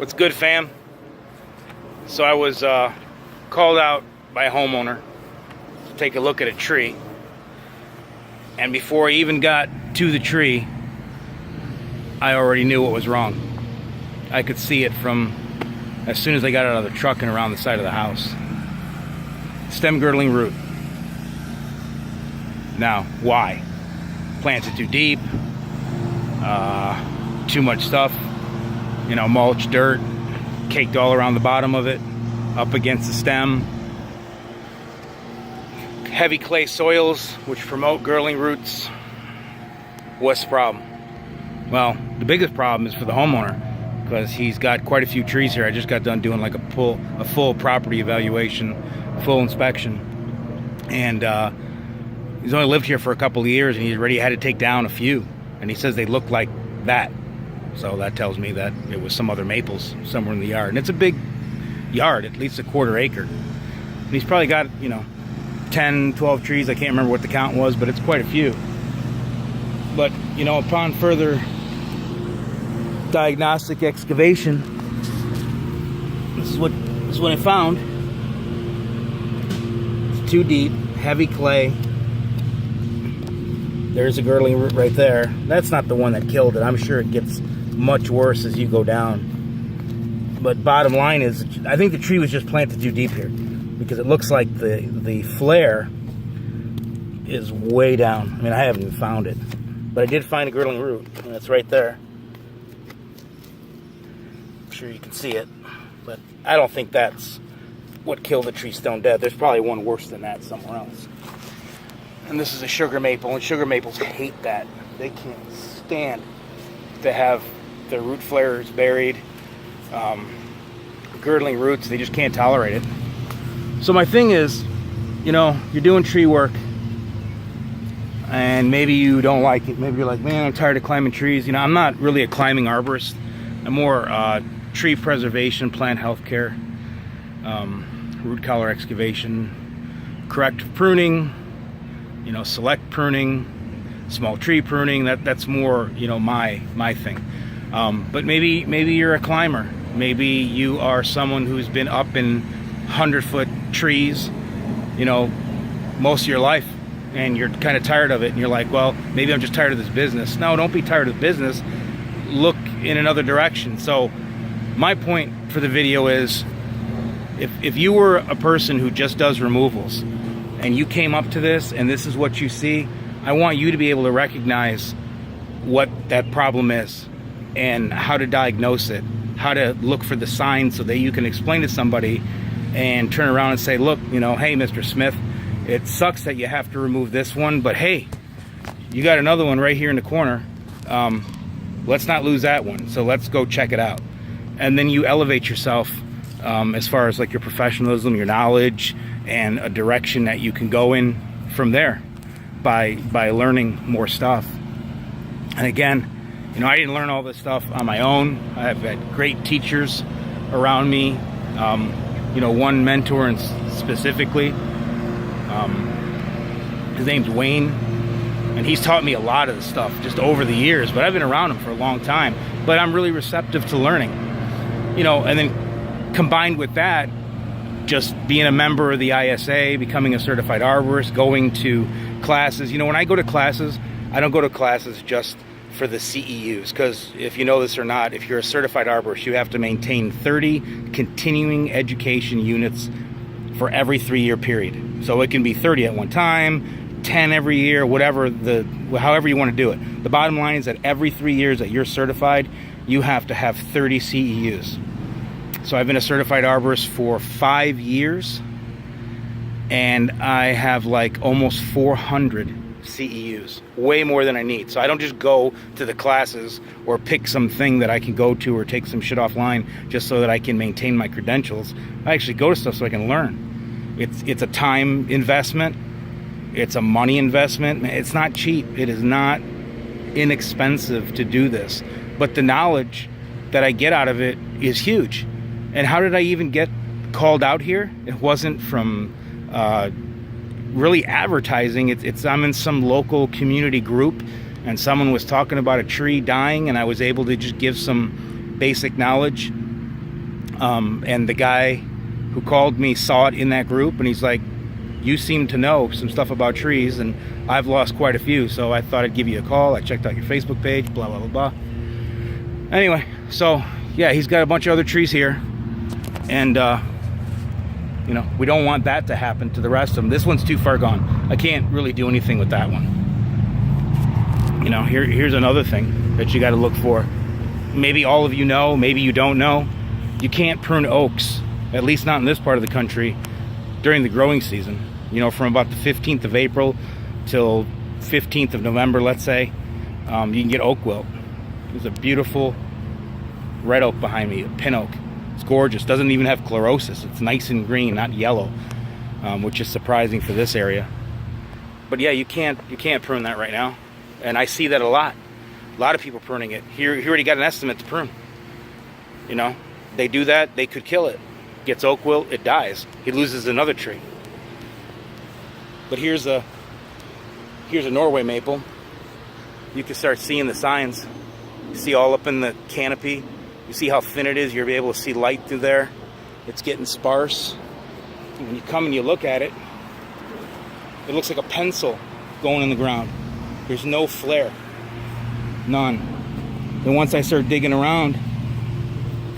What's good, fam? So I was called out by a homeowner to take a look at a tree, and before I even got to the tree, I already knew what was wrong. I could see it from as soon as I got out of the truck and around the side of the house. Stem girdling root. Now, why? Planted too deep, too much stuff, mulch, dirt, caked all around the bottom of it, up against the stem. Heavy clay soils, which promote girdling roots. What's the problem? Well, the biggest problem is for the homeowner, because he's got quite a few trees here. I just got done doing like a full property evaluation, full inspection, and he's only lived here for a couple of years, and he's already had to take down a few, and he says they look like that. So that tells me that it was some other maples somewhere in the yard. And it's a big yard, at least a quarter acre. And he's probably got, 10, 12 trees. I can't remember what the count was, but it's quite a few. But, upon further diagnostic excavation, this is what I found. It's too deep, heavy clay. There's a girdling root right there. That's not the one that killed it. I'm sure it gets much worse as you go down. But bottom line is, I think the tree was just planted too deep here, because it looks like the flare is way down. I mean, I haven't even found it, but I did find a girdling root, and it's right there. I'm sure you can see it, but I don't think that's what killed the tree stone dead. There's probably one worse than that somewhere else. And this is a sugar maple, and sugar maples hate that. They can't stand to have their root flares buried. Girdling roots, they just can't tolerate it. So my thing is, you're doing tree work, and maybe you don't like it. Maybe you're like, man, I'm tired of climbing trees. I'm not really a climbing arborist. I'm more tree preservation, plant health care, root collar excavation, corrective pruning, select pruning, small tree pruning. That's more, my thing. But maybe you're a climber. Maybe you are someone who's been up in 100-foot trees, most of your life, and you're kind of tired of it, and you're like, well, maybe I'm just tired of this business. No, don't be tired of business. Look in another direction. So my point for the video is, if you were a person who just does removals, and you came up to this, and this is what you see, I want you to be able to recognize what that problem is, and how to diagnose it, how to look for the signs, so that you can explain to somebody and turn around and say, look, hey, Mr. Smith, it sucks that you have to remove this one, but hey, you got another one right here in the corner. Let's not lose that one, so let's go check it out. And then you elevate yourself as far as like your professionalism, your knowledge, and a direction that you can go in from there by learning more stuff. And again, I didn't learn all this stuff on my own. I've had great teachers around me. One mentor and specifically, his name's Wayne, and he's taught me a lot of the stuff just over the years, but I've been around him for a long time, but I'm really receptive to learning, and then combined with that, just being a member of the ISA, becoming a certified arborist, going to classes. When I go to classes, I don't go to classes just for the CEUs, because if you know this or not, if you're a certified arborist, you have to maintain 30 continuing education units for every 3-year period. So it can be 30 at one time, 10 every year, however you want to do it. The bottom line is that every 3 years that you're certified, you have to have 30 CEUs. So I've been a certified arborist for 5 years, and I have like almost 400 CEUs, way more than I need. So I don't just go to the classes or pick something that I can go to or take some shit offline just so that I can maintain my credentials. I actually go to stuff so I can learn. It's a time investment. It's a money investment. It's not cheap. It is not inexpensive to do this. But the knowledge that I get out of it is huge. And how did I even get called out here? It wasn't from really advertising. I'm in some local community group, and someone was talking about a tree dying, and I was able to just give some basic knowledge And the guy who called me saw it in that group, and he's like, you seem to know some stuff about trees, and I've lost quite a few, so I thought I'd give you a call. I checked out your Facebook page, blah, blah, blah, blah. Anyway, so yeah, he's got a bunch of other trees here, and you know, we don't want that to happen to the rest of them. This one's too far gone. I can't really do anything with that one. You know, here's another thing that you got to look for. Maybe all of you know, maybe you don't know. You can't prune oaks, at least not in this part of the country, during the growing season. You know, from about the 15th of April till 15th of November, let's say, you can get oak wilt. There's a beautiful red oak behind me, a pin oak. It's gorgeous. Doesn't even have chlorosis. It's nice and green, not yellow, which is surprising for this area. But yeah, you can't prune that right now, and I see that a lot. A lot of people pruning it. He already got an estimate to prune. You know, they do that, they could kill it. Gets oak wilt, it dies. He loses another tree. But here's a Norway maple. You can start seeing the signs. You see all up in the canopy. You see how thin it is. You'll be able to see light through there. It's getting sparse. And when you come and you look at it, it looks like a pencil going in the ground. There's no flare. None. Then once I start digging around,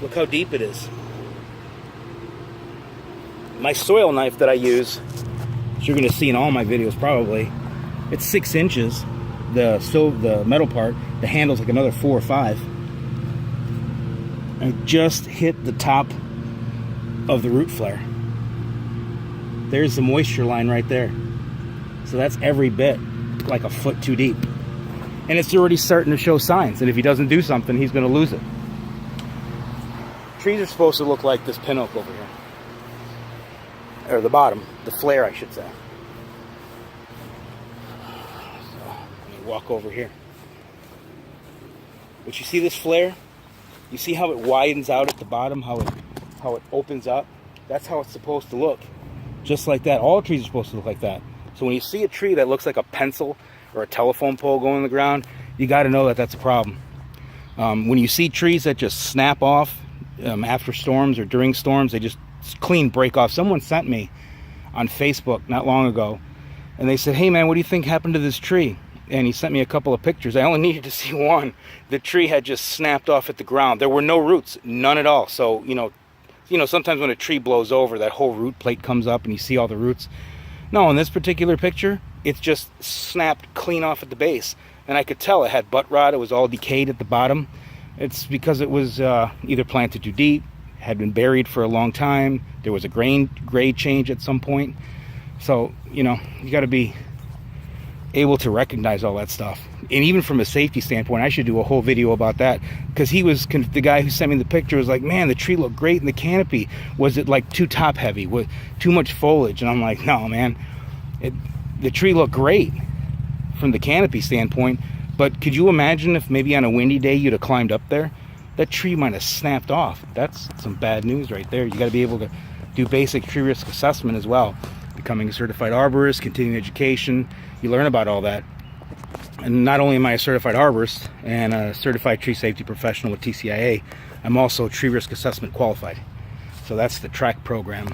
look how deep it is. My soil knife that I use, which you're going to see in all my videos probably, it's 6 inches. The metal part, the handle's like another 4 or 5. I just hit the top of the root flare. There's the moisture line right there. So that's every bit like a foot too deep. And it's already starting to show signs. And if he doesn't do something, he's going to lose it. Trees are supposed to look like this pin oak over here. Or the bottom, the flare, I should say. So, let me walk over here. But you see this flare? You see how it widens out at the bottom, how it opens up? That's how it's supposed to look. Just like that. All trees are supposed to look like that. So when you see a tree that looks like a pencil or a telephone pole going in the ground, you got to know that that's a problem. When you see trees that just snap off after storms or during storms, they just clean break off. Someone sent me on Facebook not long ago, and they said, hey man, what do you think happened to this tree? And he sent me a couple of pictures. I only needed to see one. The tree had just snapped off at the ground. There were no roots, none at all. So you know sometimes when a tree blows over, that whole root plate comes up and you see all the roots. No, in this particular picture, it's just snapped clean off at the base, and I could tell it had butt rot. It was all decayed at the bottom. It's because it was either planted too deep, had been buried for a long time. There was a grade change at some point. So, you know, you got to be able to recognize all that stuff. And even from a safety standpoint, I should do a whole video about that, because the guy who sent me the picture was like, man, the tree looked great in the canopy. Was it like too top heavy? Was too much foliage? And I'm like, no, man, the tree looked great from the canopy standpoint. But could you imagine if maybe on a windy day you'd have climbed up there? That tree might have snapped off. That's some bad news right there. You got to be able to do basic tree risk assessment as well. Becoming a certified arborist, continuing education, you learn about all that. And not only am I a certified arborist and a certified tree safety professional with TCIA, I'm also tree risk assessment qualified. So that's the track program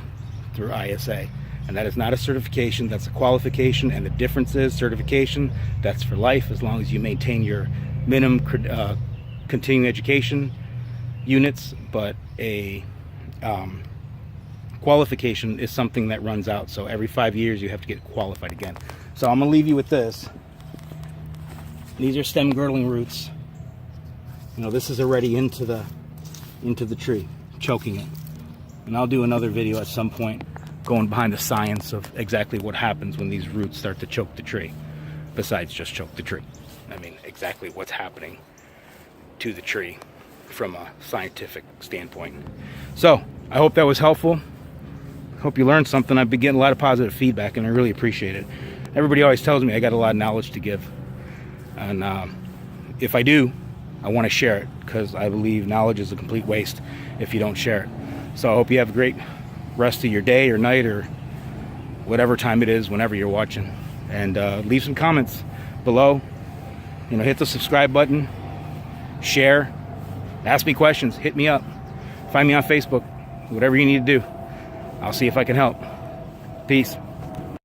through ISA. And that is not a certification, that's a qualification. And the difference is certification, that's for life as long as you maintain your minimum continuing education units. But a qualification is something that runs out. So every 5 years you have to get qualified again. So I'm going to leave you with this. These are stem girdling roots. You know, this is already into the tree, choking it. And I'll do another video at some point going behind the science of exactly what happens when these roots start to choke the tree, besides just choke the tree. I mean, exactly what's happening to the tree from a scientific standpoint. So, I hope that was helpful. Hope you learned something. I've been getting a lot of positive feedback, and I really appreciate it. Everybody always tells me I got a lot of knowledge to give. And if I do, I want to share it, because I believe knowledge is a complete waste if you don't share it. So I hope you have a great rest of your day or night or whatever time it is whenever you're watching. And leave some comments below. You know, hit the subscribe button, share, ask me questions, hit me up. Find me on Facebook. whatever you need to do. I'll see if I can help. Peace.